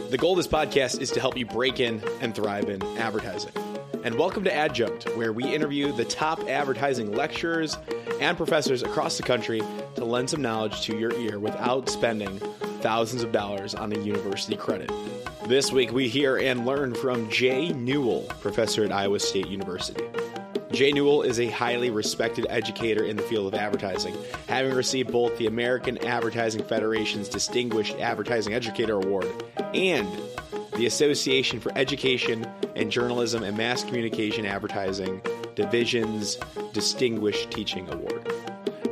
The goal of this podcast is to help you break in and thrive in advertising. And welcome to ADjunct, where we interview the top advertising lecturers and professors across the country to lend some knowledge to your ear without spending thousands of dollars on a university credit. This week, we hear and learn from Jay Newell, professor at Iowa State University. Jay Newell is a highly respected educator in the field of advertising, having received both the American Advertising Federation's Distinguished Advertising Educator Award and the Association for Education and Journalism and Mass Communication Advertising Division's Distinguished Teaching Award.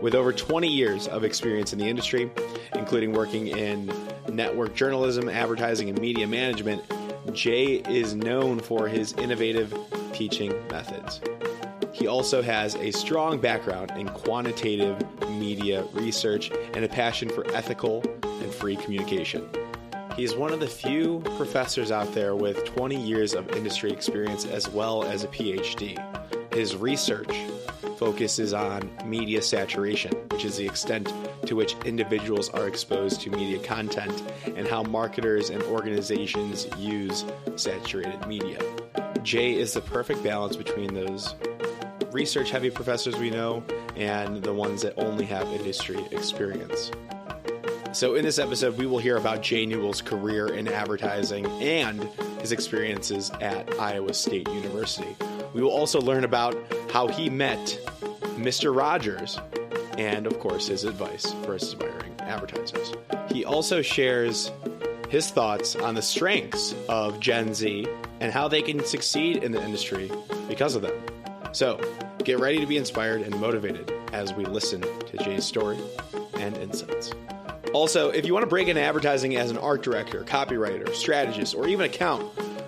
With over 20 years of experience in the industry, including working in network journalism, advertising, and media management, Jay is known for his innovative teaching methods. He also has a strong background in quantitative media research and a passion for ethical and free communication. He is one of the few professors out there with 20 years of industry experience as well as a PhD. His research focuses on media saturation, which is the extent to which individuals are exposed to media content and how marketers and organizations use saturated media. Jay is the perfect balance between those research-heavy professors we know and the ones that only have industry experience. So in this episode, we will hear about Jay Newell's career in advertising and his experiences at Iowa State University. We will also learn about how he met Mr. Rodgers and, of course, his advice for aspiring advertisers. He also shares his thoughts on the strengths of Gen Z and how they can succeed in the industry because of them. So get ready to be inspired and motivated as we listen to Jay's story and insights. Also, if you want to break into advertising as an art director, copywriter, strategist, or even account,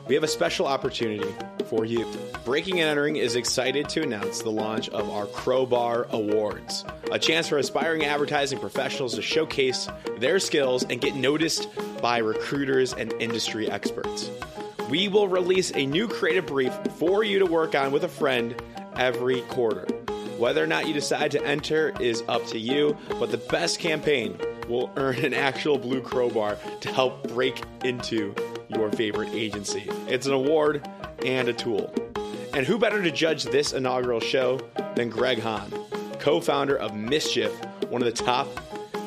we have a special opportunity for you. Breaking and Entering is excited to announce the launch of our Crowbar Awards, a chance for aspiring advertising professionals to showcase their skills and get noticed by recruiters and industry experts. We will release a new creative brief for you to work on with a friend every quarter. Whether or not you decide to enter is up to you, but the best campaign will earn an actual blue crowbar to help break into your favorite agency. It's an award and a tool. And who better to judge this inaugural show than Greg Hahn, co-founder of Mischief, one of the top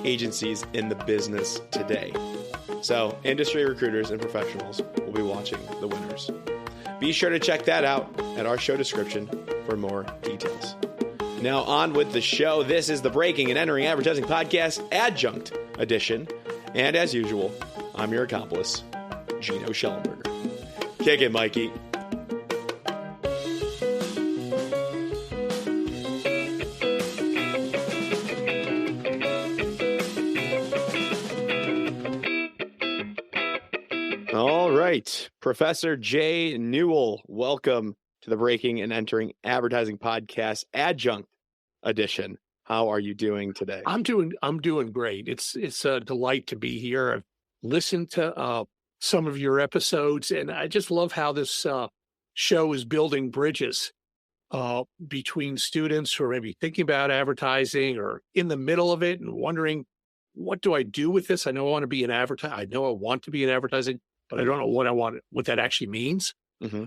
agencies in the business today. So industry recruiters and professionals will be watching the winners. Be sure to check that out at our show description for more details. Now on with the show. This is the Breaking and Entering Advertising Podcast Adjunct edition. And as usual, I'm your accomplice, Gino Schellenberger. Kick it, Mikey. All right, Professor Jay Newell, welcome to the Breaking and Entering Advertising Podcast Adjunct edition. How are you doing today? I'm doing great. It's a delight to be here. I've listened to some of your episodes, and I just love how this show is building bridges between students who are maybe thinking about advertising or in the middle of it and wondering, what do I do with this? I know I want to be an advertiser. I know I want to be in advertising, but I don't know what that actually means. Mm-hmm.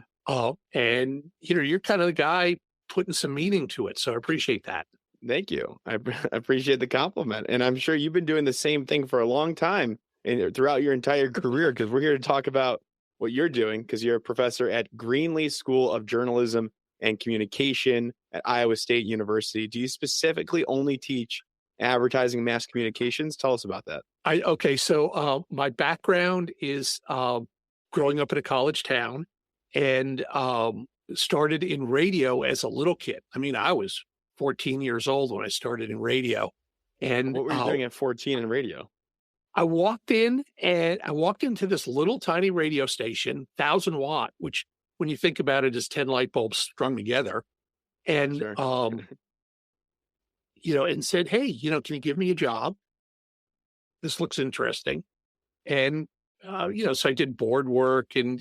And you're kind of the guy putting some meaning to it. So I appreciate that. Thank you. I appreciate the compliment. And I'm sure you've been doing the same thing for a long time and throughout your entire career, because we're here to talk about what you're doing, because you're a professor at Greenlee School of Journalism and Communication at Iowa State University. Do you specifically only teach advertising and mass communications? Tell us about that. So my background is growing up in a college town and started in radio as a little kid. I mean, I was 14 years old when I started in radio. And what were you doing at 14 in radio? I walked into this little tiny radio station, 1,000 watt, which when you think about it is 10 light bulbs strung together. And, Sure. And said, hey, can you give me a job? This looks interesting. And, so I did board work and,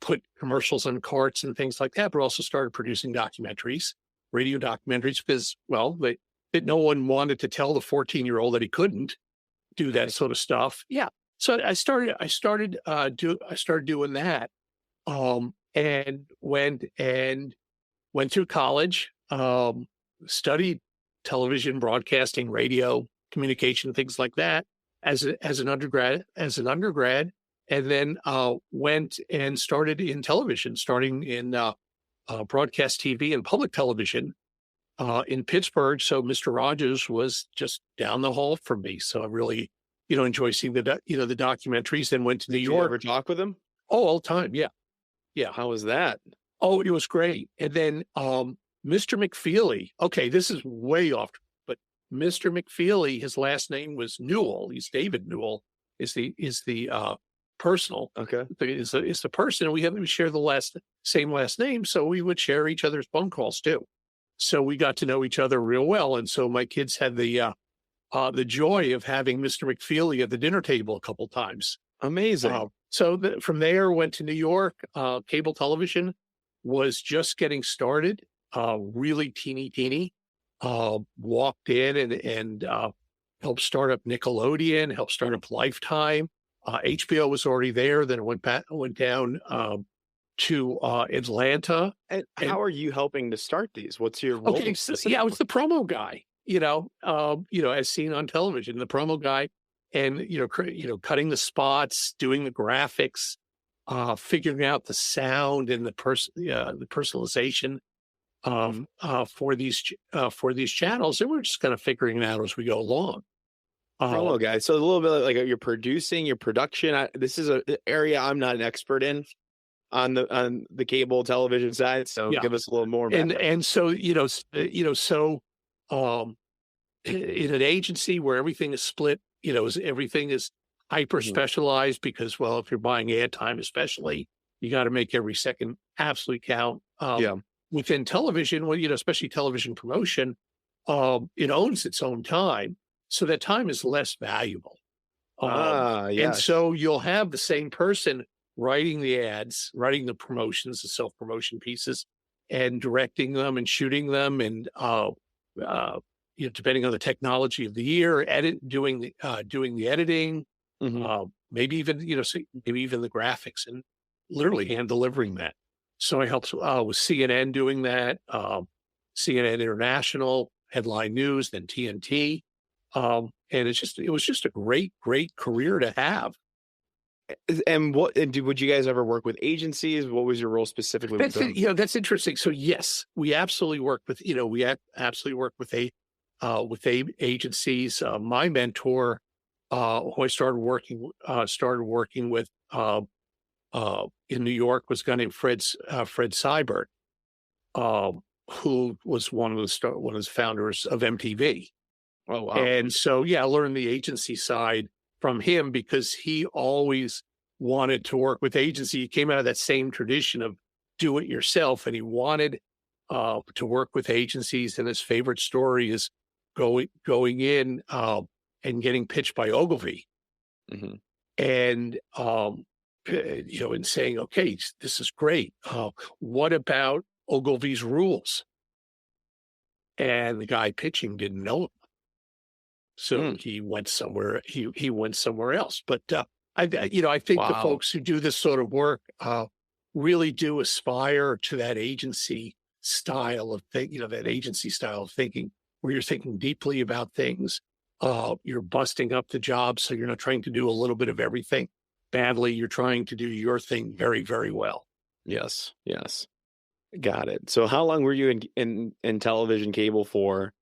put commercials on carts and things like that, but also started producing documentaries, radio documentaries, because, that no one wanted to tell the 14-year-old that he couldn't do that sort of stuff. Yeah. So I started doing that, and went through college, studied television, broadcasting, radio, communication, things like that as an undergrad, and then went and started in television, starting in broadcast TV and public television in Pittsburgh. So Mr. Rodgers was just down the hall from me. So I really, enjoy seeing the documentaries. Then went to New Did you York. ever talk with him? Oh, all the time. Yeah. Yeah. How was that? Oh, it was great. And then Mr. McFeely. Okay, this is way off, but Mr. McFeely, his last name was Newell. He's David Newell. Is the personal? Okay. Is the person, and we share the same last name, so we would share each other's phone calls too. So we got to know each other real well, and so my kids had the joy of having Mr. McFeely at the dinner table a couple times. Amazing. From there, went to New York. Cable television was just getting started, really teeny. Walked in and helped start up Nickelodeon, helped start up Lifetime. HBO was already there. Then it went down to Atlanta. And how are you helping to start these? What's your role? Okay, I was the promo guy. As seen on television, the promo guy, and cutting the spots, doing the graphics, figuring out the sound and the personalization for these channels, and we're just kind of figuring it out as we go along. Promo guy. So a little bit like you're producing, your production. This is an area I'm not an expert in on the cable television side. So give us a little more. And so in an agency where everything is split, everything is hyper specialized because, well, if you're buying ad time, especially, you got to make every second absolutely count. Within television, especially television promotion, it owns its own time. So that time is less valuable. And so you'll have the same person writing the ads, writing the promotions, the self-promotion pieces, and directing them and shooting them, and depending on the technology of the year, doing the editing, maybe even the graphics, and literally hand delivering that. So I helped with CNN doing that, CNN International, Headline News, then TNT. And it was just a great career to have. And would you guys ever work with agencies? What was your role specifically? That's interesting. So yes, we absolutely work with agencies. My mentor, who I started working with in New York, was a guy named Fred Seibert, who was one of the founders of MTV. Oh, wow. And so, I learned the agency side from him because he always wanted to work with agency. He came out of that same tradition of do it yourself, and he wanted to work with agencies. And his favorite story is going in and getting pitched by Ogilvy, and and saying, okay, this is great. What about Ogilvy's rules? And the guy pitching didn't know him. So he went somewhere. He went somewhere else. But I think the folks who do this sort of work really do aspire to that agency style of thinking, where you're thinking deeply about things. You're busting up the job, so you're not trying to do a little bit of everything badly. You're trying to do your thing very, very well. Yes. Got it. So how long were you in television cable for?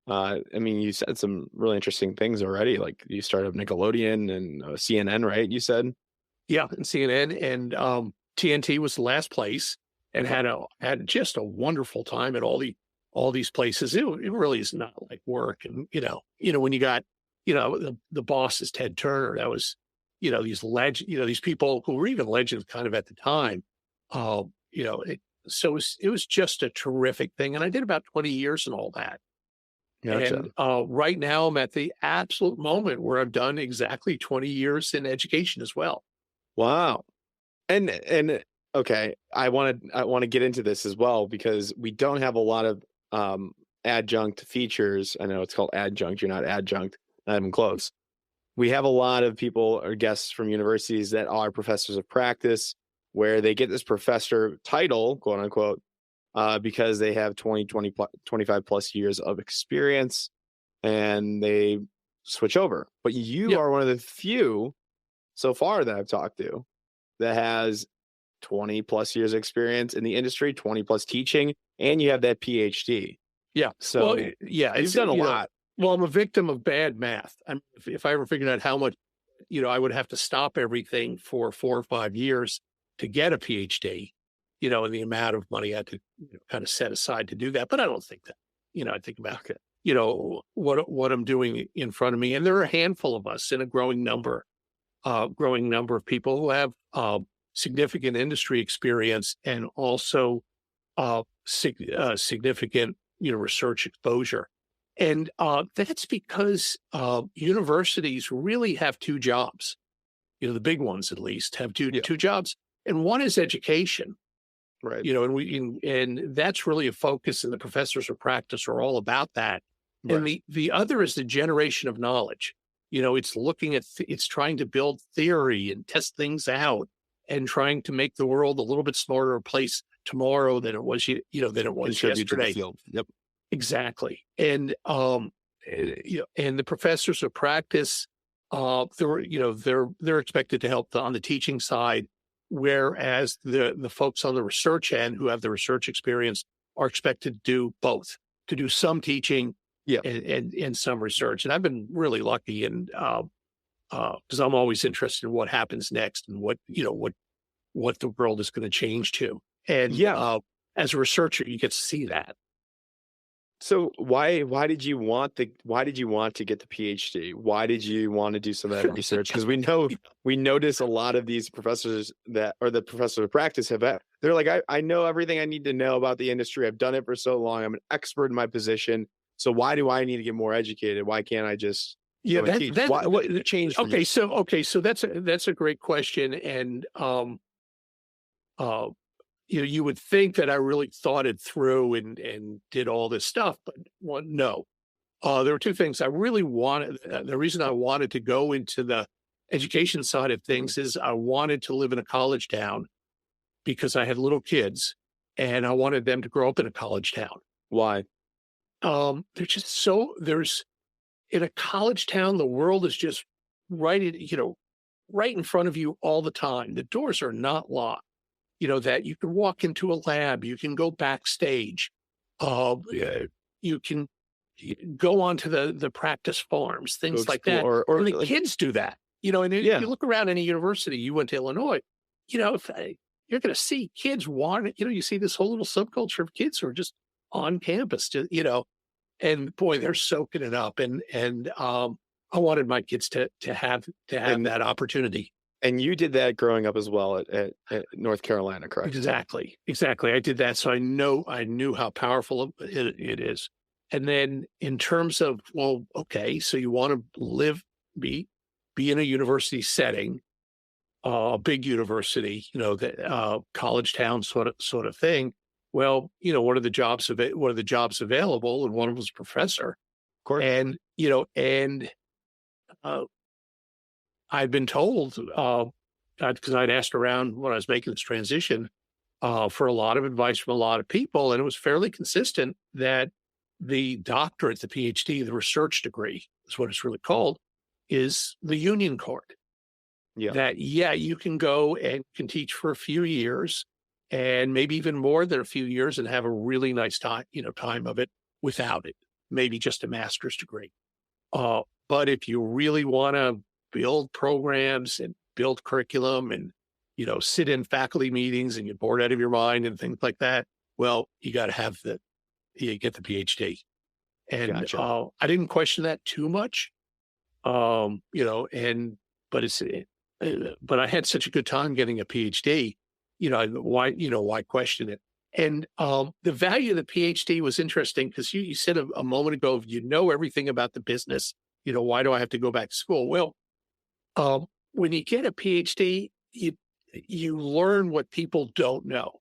You said some really interesting things already. Like you started Nickelodeon and CNN, right? You said, and CNN and TNT was the last place, and had just a wonderful time at all these places. It really is not like work, and when you got the boss is Ted Turner. That was these people who were even legends kind of at the time. So it was just a terrific thing, and I did about 20 years and all that. Gotcha. And right now I'm at the absolute moment where I've done exactly 20 years in education as well. Wow. And okay, I want to get into this as well, because we don't have a lot of adjunct features. I know it's called adjunct. You're not adjunct, not even close. we have a lot of people or guests from universities that are professors of practice, where they get this professor title, quote unquote, because they have 25 plus years of experience and they switch over. But you are one of the few so far that I've talked to that has 20 plus years experience in the industry, 20 plus teaching, and you have that PhD. Yeah. So well, yeah, you've done a lot. Well, I'm a victim of bad math. If I ever figured out how much, I would have to stop everything for 4 or 5 years to get a PhD, and the amount of money I had to kind of set aside to do that. But I don't think that, I think about, what I'm doing in front of me. And there are a handful of us in a growing number of people who have significant industry experience and also significant, research exposure. And that's because universities really have two jobs. The big ones, at least, have two jobs. And one is education. Right. And that's really a focus, and the professors of practice are all about that. Right. And the other is the generation of knowledge. It's looking at, it's trying to build theory and test things out and trying to make the world a little bit smarter place tomorrow than it was, than it was yesterday. Yep. Exactly. And, and the professors of practice, they're expected to help on the teaching side, whereas the folks on the research end who have the research experience are expected to do both, to do some teaching and some research. And I've been really lucky, and because I'm always interested in what happens next and what the world is going to change to. And as a researcher, you get to see that. So why did you want to get the PhD? Why did you want to do some of that research? Because we notice a lot of these professors that are the professors of practice they're like, I know everything I need to know about the industry. I've done it for so long. I'm an expert in my position. So why do I need to get more educated? Why can't I just teach? What changed? So that's a great question. And you would think that I really thought it through and did all this stuff, but no. There were two things I really wanted. The reason I wanted to go into the education side of things is I wanted to live in a college town because I had little kids and I wanted them to grow up in a college town. Why? There's in a college town, the world is just right in front of you all the time. The doors are not locked. That you can walk into a lab, you can go backstage, you can go onto the practice farms, things like that. Or the kids do that, and if you look around any university, you went to Illinois, if you're going to see kids you see this whole little subculture of kids who are just on campus, and boy, they're soaking it up. And I wanted my kids to have that opportunity. And you did that growing up as well at North Carolina, correct? Exactly. I did that. So I knew how powerful it is. And then in terms of, so you want to be in a university setting, a big university, college town sort of thing. Well, what are the jobs available? And one of them was professor. Of course. And, I'd been told, because I'd asked around when I was making this transition, for a lot of advice from a lot of people, and it was fairly consistent that the doctorate, the PhD, the research degree is what it's really called, is the union card. Yeah. That, you can go and can teach for a few years and maybe even more than a few years and have a really nice time of it without it, maybe just a master's degree. But if you really want to build programs and build curriculum and, sit in faculty meetings and get bored out of your mind and things like that, well, you got to get the PhD. And gotcha. I didn't question that too much, but I had such a good time getting a PhD, why question it? And the value of the PhD was interesting because you said a moment ago, everything about the business, why do I have to go back to school? Well, when you get a PhD, you learn what people don't know.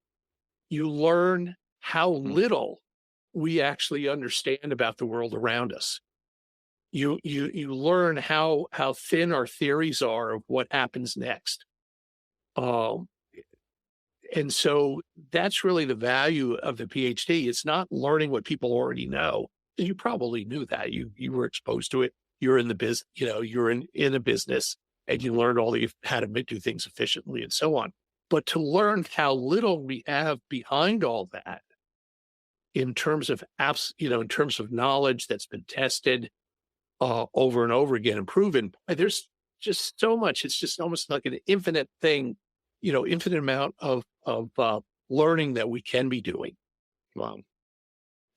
You learn how little we actually understand about the world around us. you learn how thin our theories are of what happens next. Um, and so that's really the value of the PhD. It's not learning what people already know. You probably knew that. You were exposed to it. You're in the you're in a business, and you learned how to do things efficiently and so on. But to learn how little we have behind all that in terms of in terms of knowledge that's been tested over and over again and proven, there's just so much. It's just almost like an infinite thing, infinite amount of learning that we can be doing. Wow.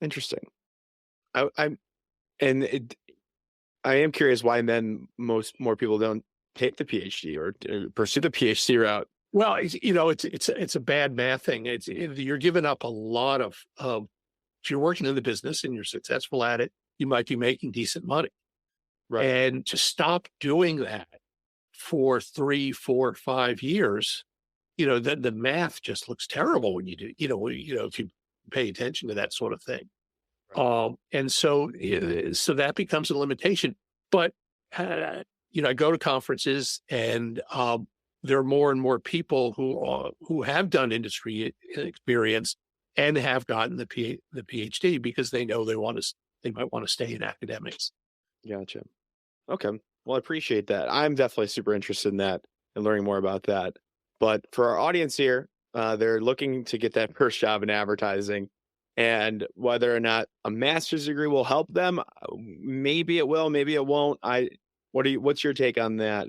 Interesting. I am curious why then more people don't take the PhD or pursue the PhD route. Well, it's a bad math thing. You're giving up a lot of if you're working in the business and you're successful at it, you might be making decent money. Right. And to stop doing that for 3, 4, 5 years, the math just looks terrible when you do, if you pay attention to that sort of thing. Right. And so that becomes a limitation. But, I go to conferences and there are more and more people who have done industry experience and have gotten the PhD because they know they might want to stay in academics. Gotcha. Okay. Well, I appreciate that. I'm definitely super interested in that and learning more about that. But for our audience here, they're looking to get that first job in advertising. And whether or not a master's degree will help them, maybe it will, maybe it won't. What's your take on that?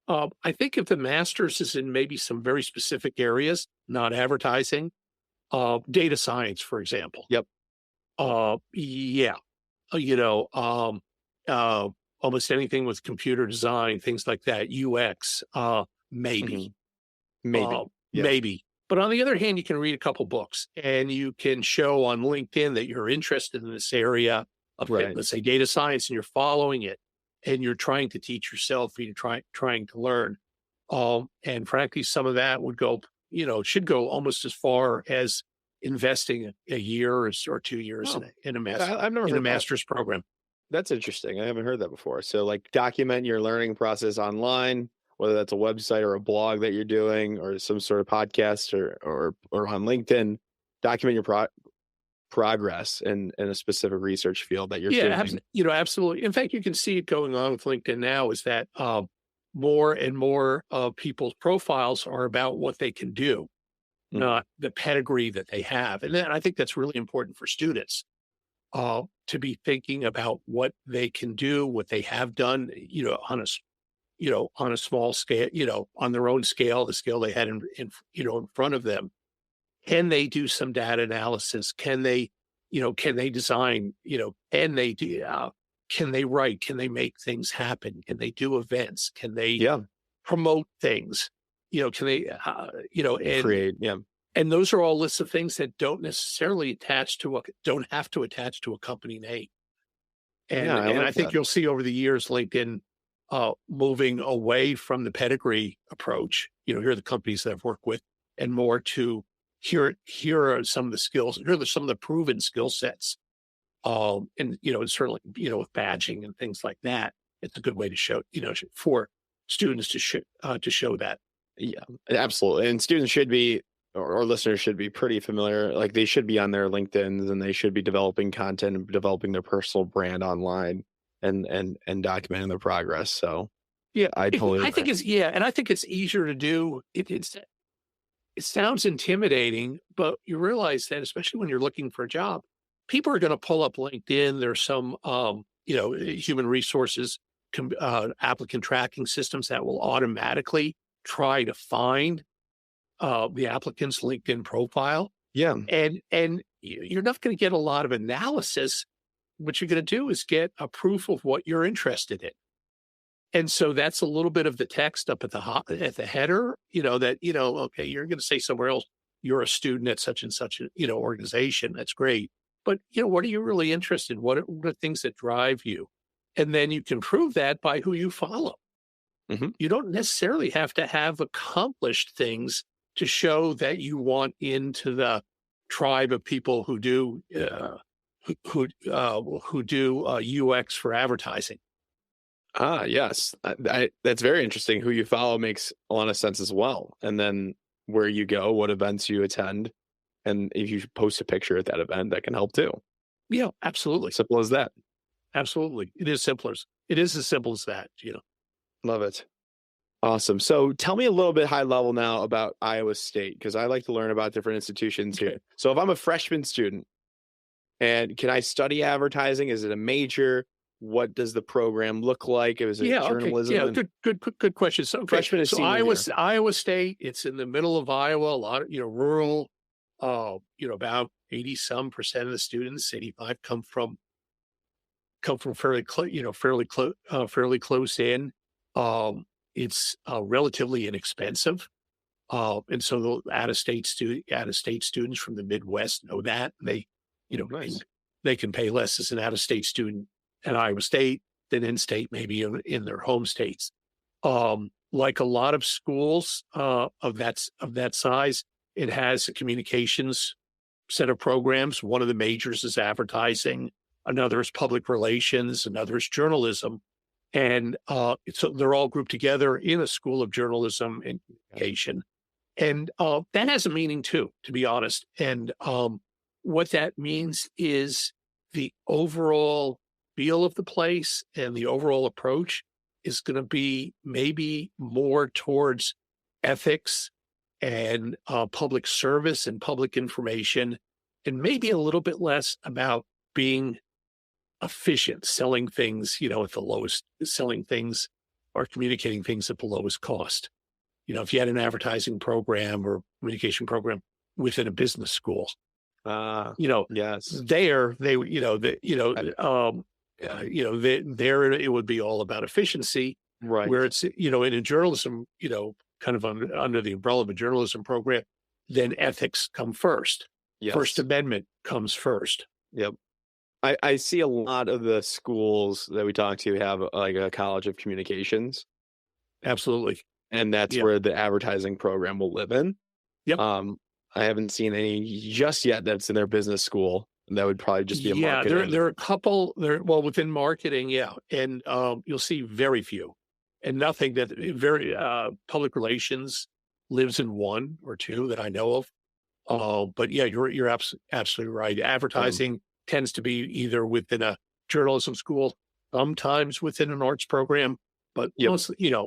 I think if the master's is in maybe some very specific areas, not advertising, data science, for example. Yep. Yeah. Almost anything with computer design, things like that, UX, maybe. Mm-hmm. Maybe. But on the other hand, you can read a couple books and you can show on LinkedIn that you're interested in this area of, let's say, data science, and you're following it and you're trying to teach yourself, you're trying to learn. And frankly, some of that should go almost as far as investing a year or 2 years in a master's program. That's interesting. I haven't heard that before. So like document your learning process online, whether that's a website or a blog that you're doing or some sort of podcast or on LinkedIn, document your progress in a specific research field that you're doing. Absolutely. In fact, you can see it going on with LinkedIn now is that more and more of people's profiles are about what they can do, not the pedigree that they have. And then I think that's really important for students to be thinking about what they can do, what they have done, on a small scale, on their own scale, the scale they had in front of them. Can they do some data analysis? Can they design, can they write? Can they make things happen? Can they do events? Can they promote things? Can they, create, And those are all lists of things that don't necessarily don't have to attach to a company name. And I think you'll see over the years, LinkedIn moving away from the pedigree approach. Here are the companies that I've worked with, and more to here are some of the skills. Here are some of the proven skill sets. And certainly with badging and things like that, it's a good way to show for students to show that. Yeah, absolutely. And students should be, or listeners should be pretty familiar. Like they should be on their LinkedIn's and they should be developing content and developing their personal brand online and documenting their progress. So yeah, I think it's easier to do. It sounds intimidating, but you realize that especially when you're looking for a job, people are going to pull up LinkedIn. There's some human resources applicant tracking systems that will automatically try to find the applicant's LinkedIn profile. Yeah. And you're not going to get a lot of analysis. What you're going to do is get a proof of what you're interested in. And so that's a little bit of the text up at the header, okay, you're going to say somewhere else, you're a student at such and such, organization. That's great. But, what are you really interested in? What are things that drive you? And then you can prove that by who you follow. Mm-hmm. You don't necessarily have to have accomplished things to show that you want into the tribe of people who do who do UX for advertising. Ah, yes. That's very interesting. Who you follow makes a lot of sense as well. And then where you go, what events you attend, and if you post a picture at that event, that can help too. Yeah, absolutely. Simple as that. Absolutely. It is simpler. It is as simple as that, Love it. Awesome. So tell me a little bit high level now about Iowa State, because I like to learn about different institutions here. So if I'm a freshman student and can I study advertising? Is it a major? What does the program look like? Is it journalism? Okay. Yeah, good question. So, Freshman and senior Iowa State, it's in the middle of Iowa, a lot of, rural, about 80% of the students, 85 come from fairly close in. It's relatively inexpensive. And so the out-of-state students from the Midwest know that Nice. they can pay less as an out-of-state student at Iowa State than in-state, maybe in their home states. Like a lot of schools of that size, it has a communications set of programs. One of the majors is advertising, another is public relations, another is journalism. And so they're all grouped together in a school of journalism and communication. And that has a meaning too, to be honest. And what that means is the overall feel of the place and the overall approach is going to be maybe more towards ethics and public service and public information, and maybe a little bit less about being efficient, selling things, selling things or communicating things at the lowest cost. If you had an advertising program or communication program within a business school, yes, there it would be all about efficiency, right? Where it's, in a journalism, kind of under the umbrella of a journalism program, then ethics come first. Yes. First Amendment comes first. Yep. I see a lot of the schools that we talk to have like a college of communications. Absolutely. And that's where the advertising program will live in. Yep. I haven't seen any just yet that's in their business school. That would probably just be a marketing. Yeah, there are a couple within marketing, and you'll see very few, and nothing that very public relations lives in one or two that I know of. But yeah, you're absolutely right. Advertising tends to be either within a journalism school, sometimes within an arts program, but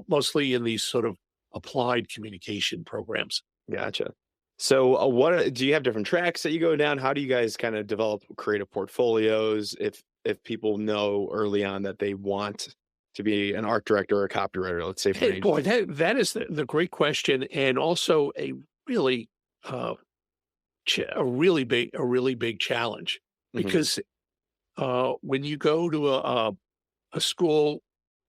mostly in these sort of applied communication programs. Gotcha. So what do you have different tracks that you go down? How do you guys kind of develop creative portfolios if people know early on that they want to be an art director or a copywriter, let's say? That is the great question, and also a really big challenge, because when you go to a school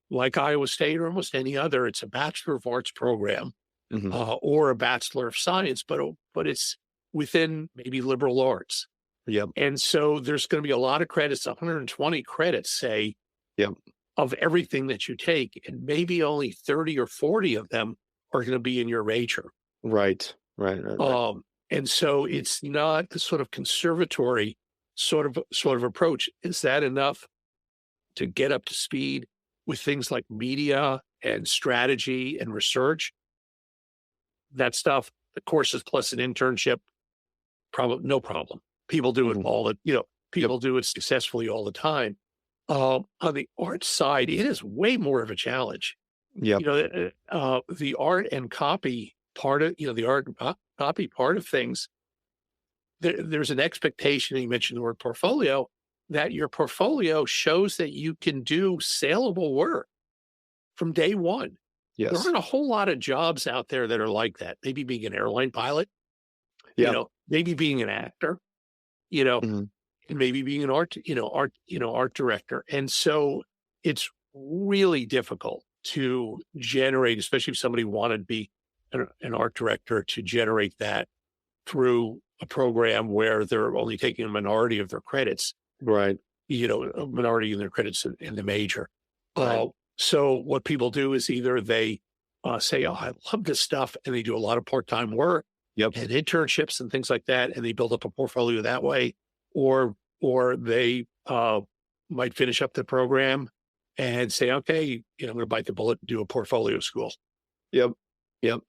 like Iowa State or almost any other, it's a Bachelor of Arts program. Or a Bachelor of Science, but it's within maybe liberal arts. Yep. And so there's going to be a lot of credits, 120 credits, say, of everything that you take, and maybe only 30 or 40 of them are going to be in your major. Right. And so it's not the sort of conservatory sort of approach. Is that enough to get up to speed with things like media and strategy and research? That stuff, the courses plus an internship, probably no problem. People do it people do it successfully all the time. On the art side, it is way more of a challenge. Yeah. The art and copy part of, the art and copy part of things, there's an expectation, you mentioned the word portfolio, that your portfolio shows that you can do saleable work from day one. Yes. There aren't a whole lot of jobs out there that are like that. Maybe being an airline pilot, maybe being an actor, and maybe being an art director. And so it's really difficult to generate, especially if somebody wanted to be an art director, to generate that through a program where they're only taking a minority of their credits. Right. A minority in their credits in the major. Right. So what people do is either they say, "Oh, I love this stuff," and they do a lot of part-time work and internships and things like that, and they build up a portfolio that way, or or they might finish up the program and say, okay, I'm going to bite the bullet and do a portfolio school. Yep. Yep.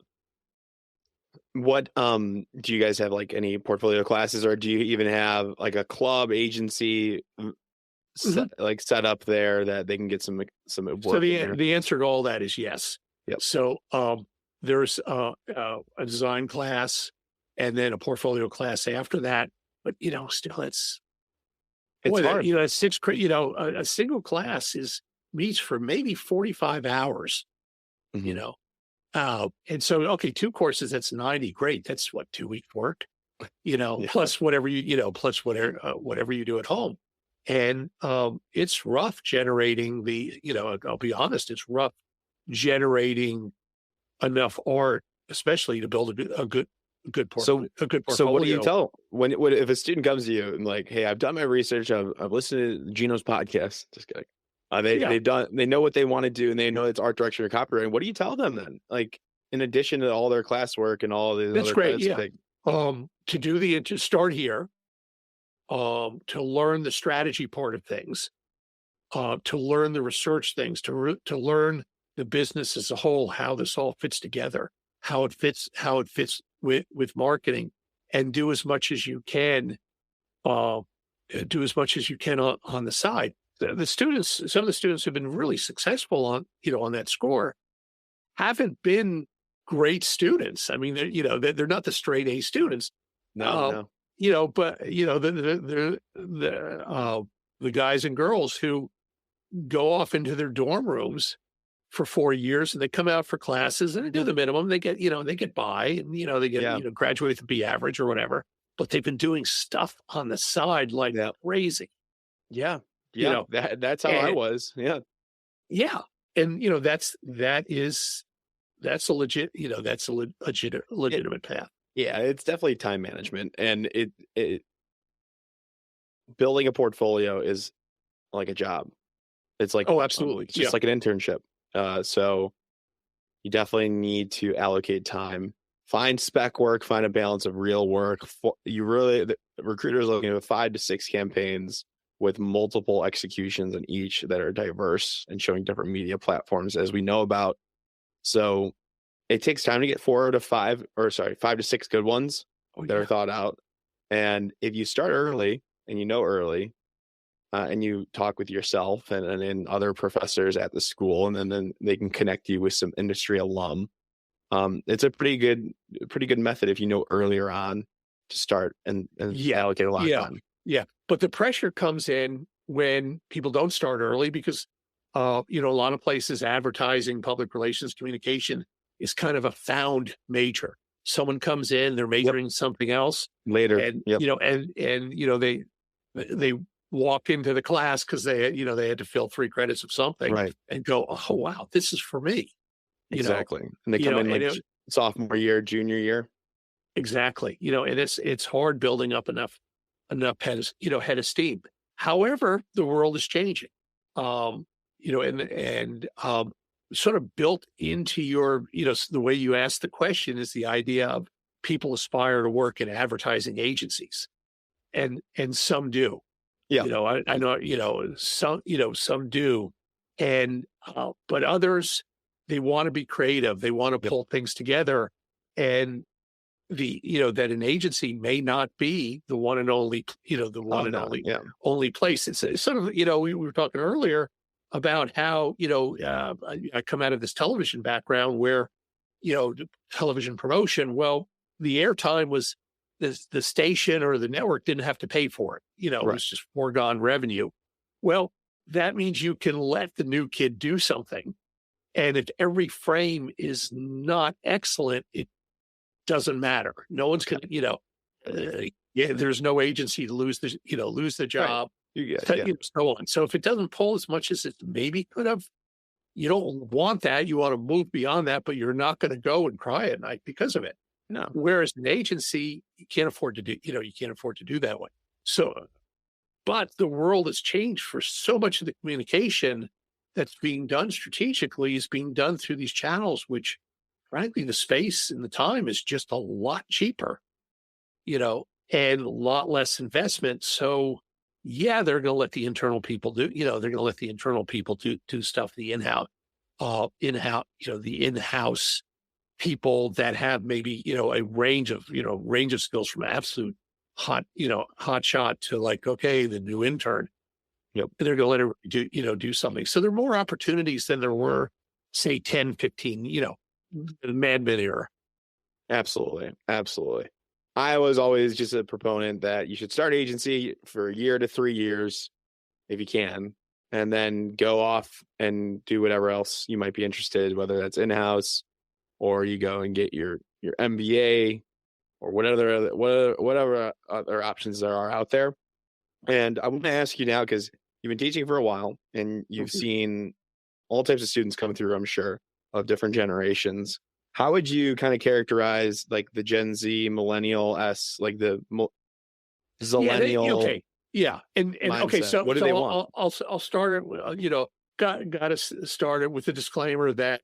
What do you guys have like any portfolio classes, or do you even have like a club agency set up there that they can get some work? So the answer to all that is yes. Yep. So there's a design class and then a portfolio class after that. But still it's hard. A single class meets for maybe 45 hours. Mm-hmm. And so, okay, 2 courses, that's 90. Great. That's what, 2 weeks work, Yeah. plus whatever whatever you do at home. And it's rough generating I'll be honest, it's rough generating enough art, especially to build a good portfolio. So what do you tell if a student comes to you and like, hey, I've done my research, I've listened to Gino's podcast. Just kidding. They know what they want to do, and they know it's art direction or copywriting. What do you tell them then? Like, in addition to all their classwork and all these that's other great. Yeah. to start here, to learn the strategy part of things, to learn the research things, to learn the business as a whole, how this all fits together, how it fits with marketing, and do as much as you can. Do as much as you can on the side. Some of the students who've been really successful on that score haven't been great students. I mean, they're not the straight A students. No. But the guys and girls who go off into their dorm rooms for 4 years and they come out for classes and they do the minimum. They get by, and they get graduate with a B average or whatever. But they've been doing stuff on the side like crazy. Yeah. Yeah, that's how I was. Yeah. Yeah. And, that's a legit, that's a legitimate path. Yeah, it's definitely time management. And it building a portfolio is like a job. It's like, oh, absolutely. It's just like an internship. So you definitely need to allocate time, find spec work, find a balance of real work. The recruiters are looking at 5 to 6 campaigns with multiple executions in each that are diverse and showing different media platforms, as we know about. So it takes time to get 5 to 6 good ones that are thought out. And if you start early and early, and you talk with yourself and other professors at the school, and then they can connect you with some industry alum. It's a pretty good method if you know earlier on to start and allocate a lot of time. Yeah. But the pressure comes in when people don't start early because, a lot of places, advertising, public relations, communication is kind of a found major. Someone comes in, they're majoring in something else later. And, they walk into the class because they had to fill 3 credits of something, right, and go, oh, wow, this is for me. Exactly. And they come in sophomore year, junior year. Exactly. And it's hard building up enough head of steam. However, the world is changing. Sort of built into your, the way you ask the question is the idea of people aspire to work in advertising agencies, and some do. Yeah. I know, some do. And, but others, they want to be creative. They want to pull things together, and that an agency may not be the one and only, only place. It's sort of, we were talking earlier about how, I come out of this television background where, television promotion, well, the airtime was the station or the network didn't have to pay for it. It was just foregone revenue. Well, that means you can let the new kid do something. And if every frame is not excellent, it doesn't matter. No one's going to, there's no agency to lose the job. Right. So on. So if it doesn't pull as much as it maybe could have, you don't want that. You want to move beyond that, but you're not going to go and cry at night because of it. No. Whereas an agency, you can't afford to do that way. So, but the world has changed for so much of the communication that's being done strategically is being done through these channels, which frankly, the space and the time is just a lot cheaper, and a lot less investment. So yeah, they're going to let the internal people do, they're going to let the internal people do stuff, the in-house people that have maybe, a range of skills from absolute hot shot to like, okay, the new intern. Yep. They're going to let her do something. So there are more opportunities than there were, say, 10, 15, the Mad Men era. Absolutely. Absolutely. I was always just a proponent that you should start agency for a year to 3 years if you can, and then go off and do whatever else you might be interested, whether that's in-house or you go and get your MBA or whatever other options there are out there. And I want to ask you now, because you've been teaching for a while and you've seen all types of students come through, I'm sure, of different generations. How would you kind of characterize like the Gen Z, millennial like the zillennial? Yeah. And okay. mindset? So What do they want? I'll start it, got to start it with the disclaimer that,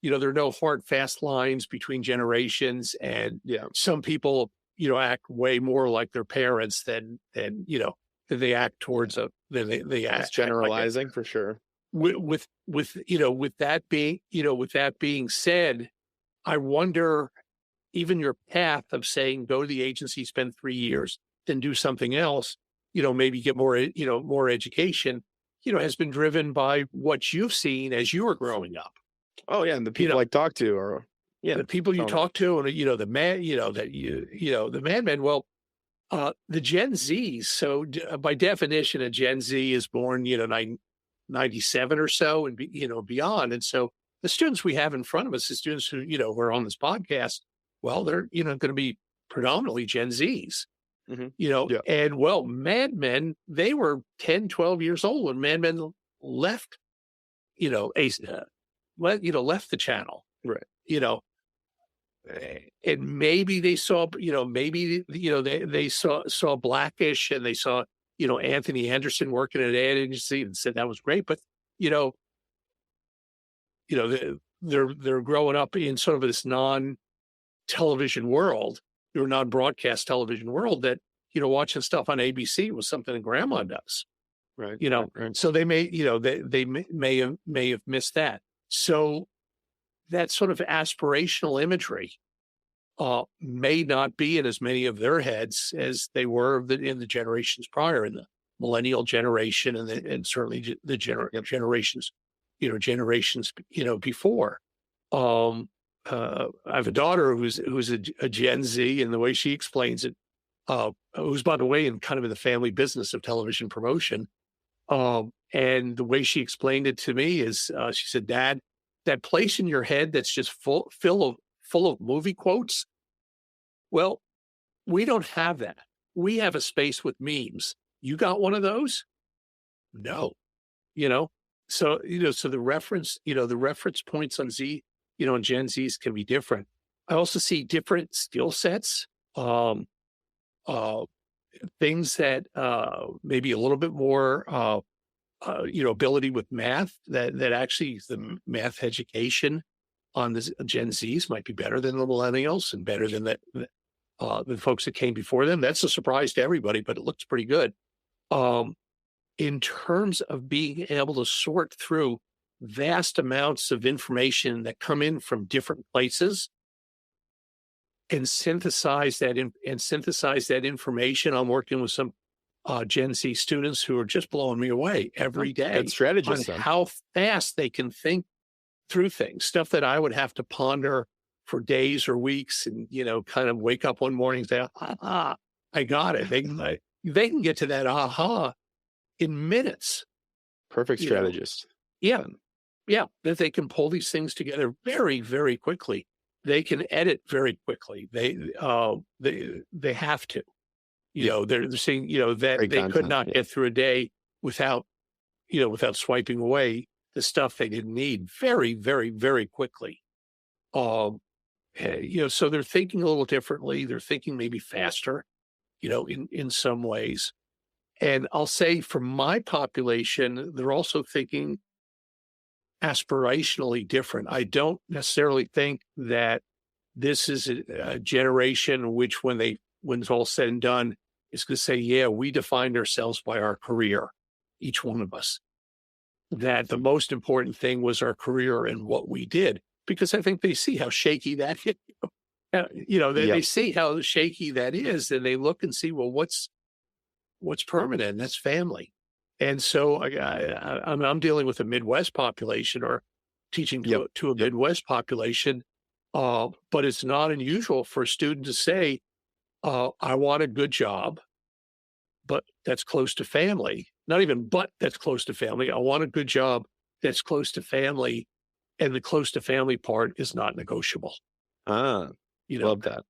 there are no hard, fast lines between generations. And some people, act way more like their parents than they act towards than they act. That's generalizing for sure. With that being said, I wonder, even your path of saying, go to the agency, spend 3 years, then do something else, maybe get more education, has been driven by what you've seen as you were growing up. Oh yeah. And the people I talk to are, the people you talk to, and, the man, the madmen, well, the Gen Zs. So by definition, a Gen Z is born, 97 or so and, beyond. And so the students we have in front of us, the students who, who are on this podcast, well, they're, going to be predominantly Gen Zs, and well, Mad Men, they were 10, 12 years old when Mad Men left, left the channel. right. And maybe they saw, they saw Blackish and they saw, Anthony Anderson working at an ad agency and said that was great. But, they're growing up in sort of this non-television world or non-broadcast television world that, watching stuff on ABC was something that grandma does. Right. Right. So they may, they may have missed that. So that sort of aspirational imagery may not be in as many of their heads as they were in the generations prior, in the millennial generation and certainly the generations, before. I have a daughter who's a Gen Z, and the way she explains it, who's, by the way, in kind of in the family business of television promotion. And the way she explained it to me is, she said, Dad, that place in your head that's just full of movie quotes. Well, we don't have that. We have a space with memes. You got one of those? No, so, so the reference points on Z, on Gen Zs can be different. I also see different skill sets, things that, maybe a little bit more, ability with math that actually the math education on the Gen Zs might be better than the millennials and better than the folks that came before them. That's a surprise to everybody, but it looks pretty good. In terms of being able to sort through vast amounts of information that come in from different places and synthesize that information. I'm working with some Gen Z students who are just blowing me away every day. Good strategists, on how fast they can think through things, stuff that I would have to ponder for days or weeks, and kind of wake up one morning and say, I got it. They can get to that aha in minutes. Perfect strategist. Yeah, that they can pull these things together very, very quickly. They can edit very quickly. They have to. They're saying, that Great they content, could not get through a day without swiping away the stuff they didn't need very, very, very quickly. So they're thinking a little differently. They're thinking maybe faster, in some ways. And I'll say for my population, they're also thinking aspirationally different. I don't necessarily think that this is a generation which, when it's all said and done, is going to say, yeah, we defined ourselves by our career, each one of us. That the most important thing was our career and what we did, because I think they see how shaky that is. They Yep. see how shaky that is, and they look and see, well, what's permanent? And that's family. And so I'm dealing with a Midwest population, or teaching Yep. to a Midwest population. But it's not unusual for a student to say, I want a good job, but that's close to family. Not even, but that's close to family. I want a good job that's close to family. And the close to family part is not negotiable, Ah, you know? love that.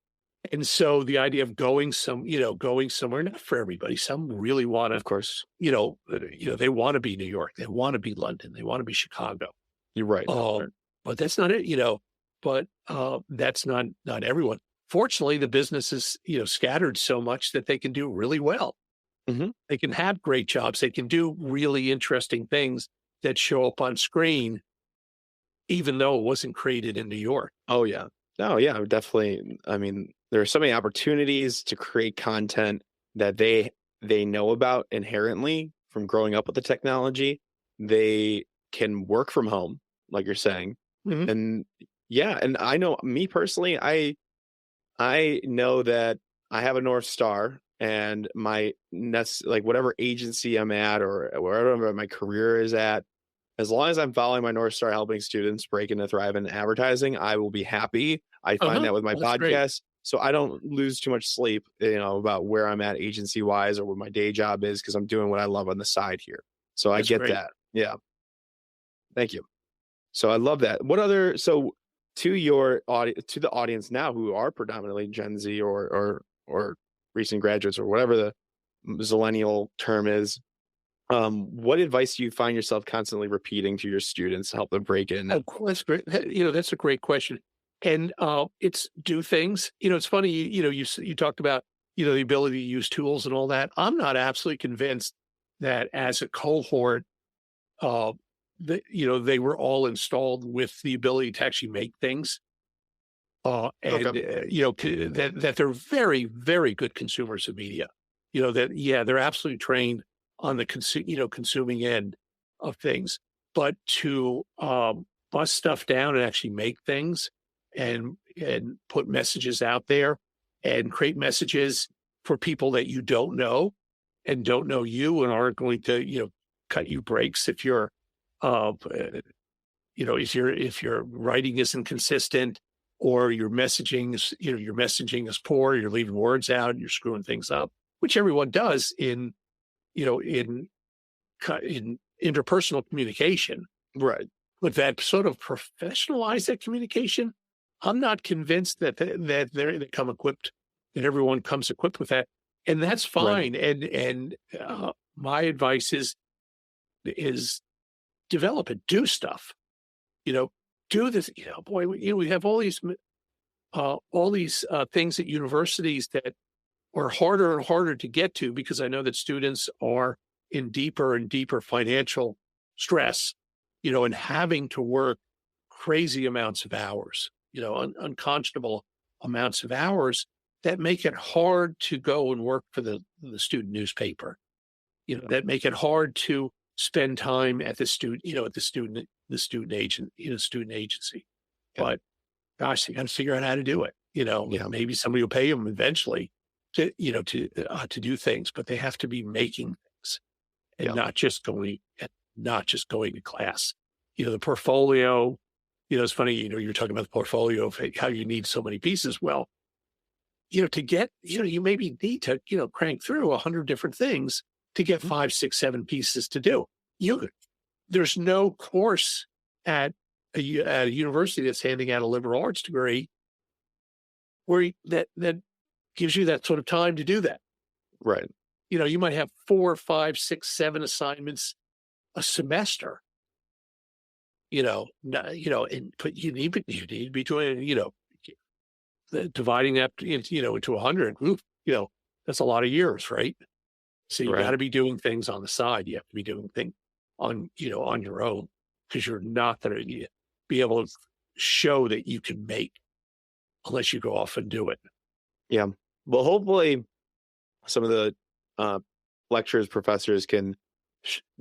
And so the idea of going somewhere, not for everybody. Some really want to, Of course. they want to be New York. They want to be London. They want to be Chicago. You're right. But that's not it, but that's not everyone. Fortunately, the business is, scattered so much that they can do really well. Mhm. They can have great jobs. They can do really interesting things that show up on screen, even though it wasn't created in New York. Oh, yeah. Oh, yeah, definitely. I mean, there are so many opportunities to create content that they know about inherently from growing up with the technology. They can work from home, like you're saying. Mhm. And yeah, and I know me personally, I know that I have a North Star, and that's like whatever agency I'm at or wherever my career is at, as long as I'm following my North Star, helping students break into thrive in advertising, I will be happy. I find that with my That's great. podcast. So I don't lose too much sleep, about where I'm at agency wise or what my day job is, because I'm doing what I love on the side here. So I That's get great. that. Yeah. Thank you. So I love that. So to your audience, to the audience now who are predominantly Gen Z or recent graduates or whatever the millennial term is, what advice do you find yourself constantly repeating to your students to help them break in? Oh, cool, that's great. That's a great question. And it's do things. It's funny. You talked about the ability to use tools and all that. I'm not absolutely convinced that as a cohort, uh, they were all installed with the ability to actually make things. And Okay. that they're very, very good consumers of media. They're absolutely trained on the consuming end of things, but to bust stuff down and actually make things and put messages out there and create messages for people that you don't know and don't know you and aren't going to cut you breaks if you're uh, if your writing isn't consistent, or your messaging is poor, you're leaving words out, you're screwing things up, which everyone does in interpersonal communication. Right. But that sort of professionalize that communication, I'm not convinced that they come equipped, that everyone comes equipped with that, and that's Right. fine. And my advice is develop it, do stuff. You know, do this. Boy, we have all these things at universities that are harder and harder to get to, because I know that students are in deeper and deeper financial stress, and having to work crazy amounts of hours, unconscionable amounts of hours that make it hard to go and work for the student newspaper, that make it hard to spend time at the student, at student agency. Yeah. But gosh, you got to figure out how to do it. Yeah. Maybe somebody will pay them eventually to do things, but they have to be making things and Yeah. not just going to class. The portfolio, it's funny, you're talking about the portfolio of how you need so many pieces. Well, to get, you maybe need to, crank through 100 different things to get 5, 6, 7 pieces to do. There's no course at a university that's handing out a liberal arts degree where that gives you that sort of time to do that. Right. You might have 4, 5, 6, 7 assignments a semester. But you need to be doing, dividing that into 100. That's a lot of years, right? So you got to be doing things on the side. You have to be doing things on your own, because you're not going to be able to show that you can make unless you go off and do it. Yeah. Well, some of the lecturers, professors can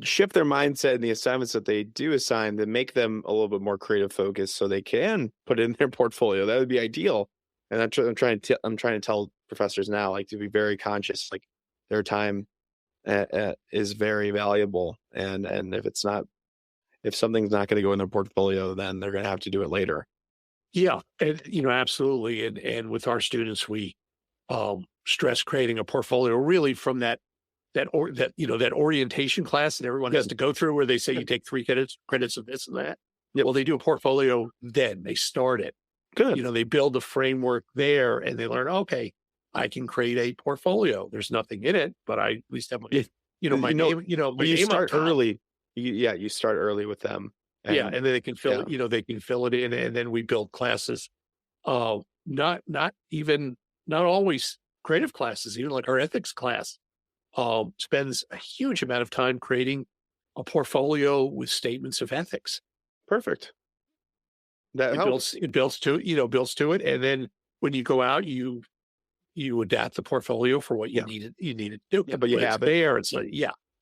shift their mindset and the assignments that they do assign to make them a little bit more creative focused, so they can put it in their portfolio. That would be ideal. And I'm trying to tell professors now, like, to be very conscious, like their time is very valuable, and if something's not going to go in their portfolio, then they're going to have to do it later. Yeah, and absolutely. And with our students, we stress creating a portfolio really from that orientation class that everyone has to go through, where they say you take 3 credits of this and that. Yep. Well, they do a portfolio then. They start it. Good. They build the framework there, and they learn, okay, I can create a portfolio. There's nothing in it, but I at least have my name. You start early. You start early with them. And then they can fill it. They can fill it in, and then we build classes. Not always creative classes. Even like our ethics class spends a huge amount of time creating a portfolio with statements of ethics. Perfect. That helps. It builds to it, and then when you go out, you adapt the portfolio for what you need it to do. Yeah, but you have it there. It's like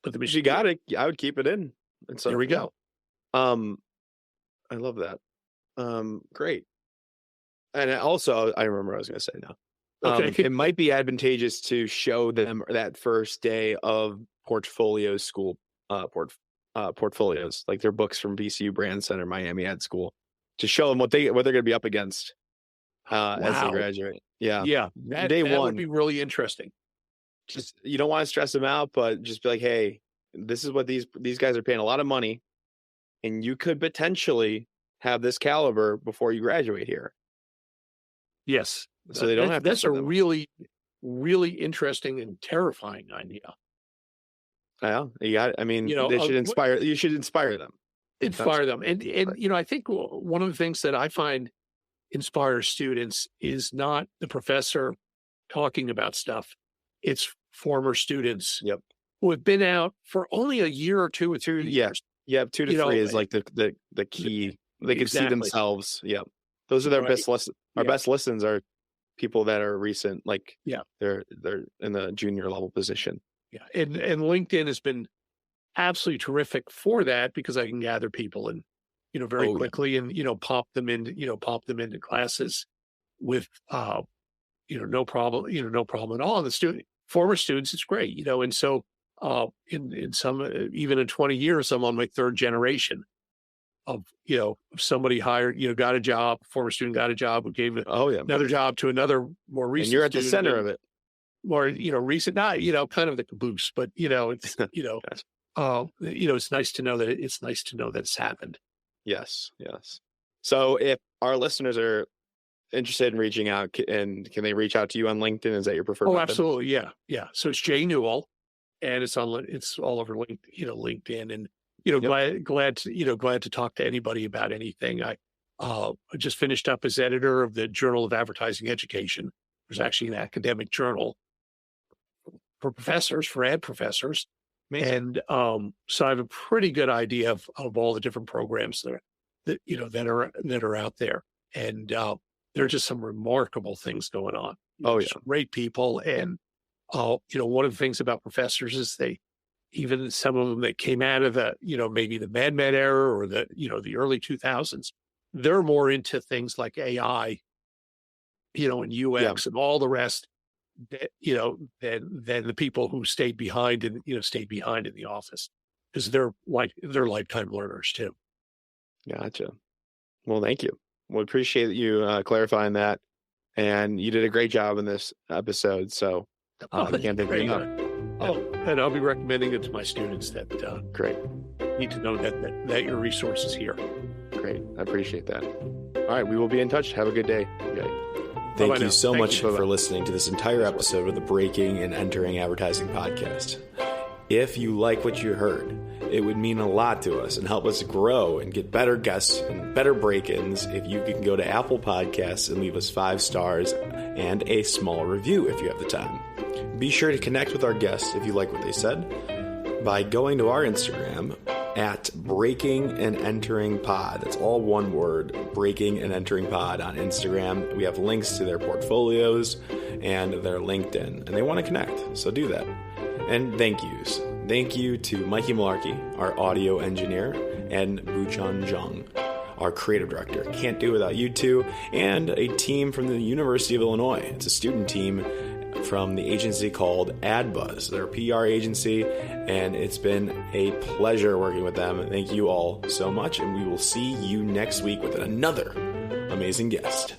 but if you got it, I would keep it in. And so there we go. I love that. Great. And also, I remember what I was going to say now. Okay. It might be advantageous to show them that first day of portfolio school portfolios, like their books from VCU Brand Center, Miami Ad School, to show them what they're going to be up against as they graduate. Yeah. That one would be really interesting. Just, you don't want to stress them out, but just be like, hey, this is what these guys are paying a lot of money, and you could potentially have this caliber before you graduate here. Yes. So they don't have to. That's a really, really interesting and terrifying idea. Yeah, they should inspire. You should inspire them. Inspire them, and I think one of the things that I find inspires students is not the professor talking about stuff; it's former students. Yep. Who have been out for only a year or 2 years. Yeah, 2 to 3 is like the key. They can see themselves. Yep. Those are their best lessons. Our best lessons are people that are recent, like they're in the junior level position. Yeah, and LinkedIn has been absolutely terrific for that, because I can gather people and very quickly and pop them into classes with no problem at all. And the former students, it's great, and so in some, even in 20 years, I'm on my 3rd generation of somebody hired, got a job, former student got a job, who gave another job to another more recent. And you're at the center of it. More recent, not kind of the caboose, but it's it's nice to know that it's happened. Yes. So if our listeners are interested in reaching out, can they reach out to you on LinkedIn? Is that your preferred method? Absolutely. Yeah. So it's Jay Newell, and it's all over LinkedIn, and glad to talk to anybody about anything. I just finished up as editor of the Journal of Advertising Education. There's actually an academic journal for ad professors. Amazing. And so I have a pretty good idea of all the different programs that are out there, and there are just some remarkable things going on. Great people, and one of the things about professors is even some of them that came out of the maybe the Mad Men era or the early 2000s, they're more into things like AI, and UX and all the rest. Than the people who stayed behind in the office, because they're lifetime learners too. Gotcha. Well, thank you. We appreciate you clarifying that, and you did a great job in this episode. So I can't thank you enough. And I'll be recommending it to my students that great need to know that your resource is here. Great, I appreciate that. All right, we will be in touch. Have a good day. Okay. Thank you so much for listening to this entire episode of the Breaking and Entering Advertising podcast. If you like what you heard, it would mean a lot to us and help us grow and get better guests and better break-ins if you can go to Apple Podcasts and leave us 5 stars and a small review if you have the time. Be sure to connect with our guests if you like what they said by going to our Instagram, at Breaking and Entering Pod. That's all one word, Breaking and Entering Pod on Instagram. We have links to their portfolios and their LinkedIn, and they want to connect, so do that. And thank yous. Thank you to Mikey Malarkey, our audio engineer, and Buchan Zhang, our creative director. Can't do it without you two, and a team from the University of Illinois. It's a student team from the agency called AdBuzz. They're a PR agency, and it's been a pleasure working with them. Thank you all so much, and we will see you next week with another amazing guest.